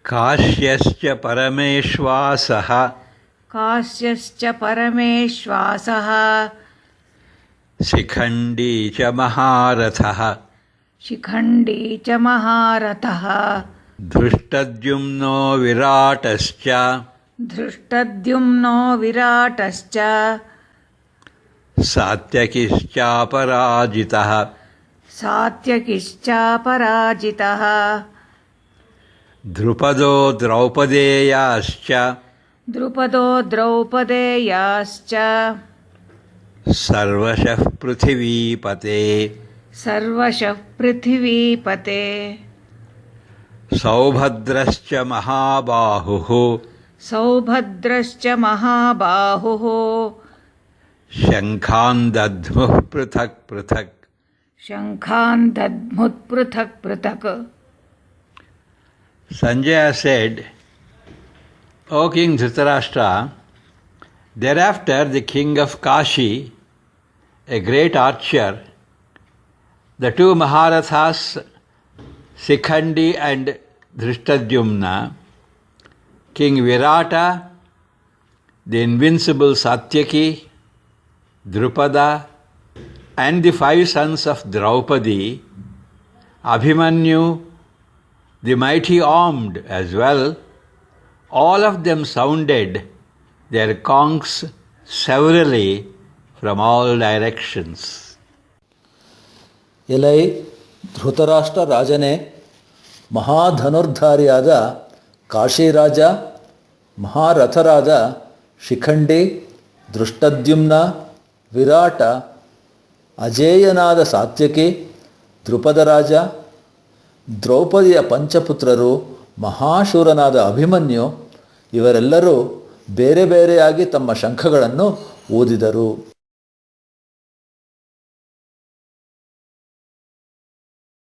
काश्यश्च परमेश्वासः काश्यश्च परमेश्वासः शिखण्डी च महारथः शिखण्डी च महारथः धृष्टद्युम्नो विराटश्च धृष्टद्युम्नो विराटश्च सात्यकिश्चापराजितः सात्यकिश्चापराजितः द्रुपदो द्रौपदेयाश्च द्रुपदो द्रौपदेयाश्च सर्वशः पृथिवीपते सर्वशः पृथिवीपते सौभद्रश्च महाबाहुः सौभद्रश्च महाबाहुः शङ्खान् दद्मुः पृथक् पृथक् शङ्खान् दद्मुः पृथक् पृथक्. Sanjaya said, O King Dhritarashtra, thereafter the king of Kashi, a great archer, the two Maharathas, Sikhandi and Dhrishtadyumna, King Virata, the invincible Satyaki, Drupada, and the 5 sons of Draupadi, Abhimanyu, the mighty armed as well, all of them sounded their conchs severally from all directions. ಎಲೈ ಧೃತರಾಷ್ಟ್ರ ರಾಜನೇ, ಮಹಾಧನುರ್ಧಾರಿಯಾದ ಕಾಶಿರಾಜ, ಮಹಾರಥರಾದ ಶಿಖಂಡಿ, ದೃಷ್ಟದ್ಯುಮ್ನ, ವಿರಾಟ, ಅಜೇಯನಾದ ಸಾತ್ಯಕಿ, ದ್ರುಪದರಾಜ, ದ್ರೌಪದಿಯ ಪಂಚಪುತ್ರರು, ಮಹಾಶೂರನಾದ ಅಭಿಮನ್ಯು ಇವರೆಲ್ಲರೂ ಬೇರೆ ಬೇರೆಯಾಗಿ ತಮ್ಮ ಶಂಖಗಳನ್ನು ಊದಿದರು.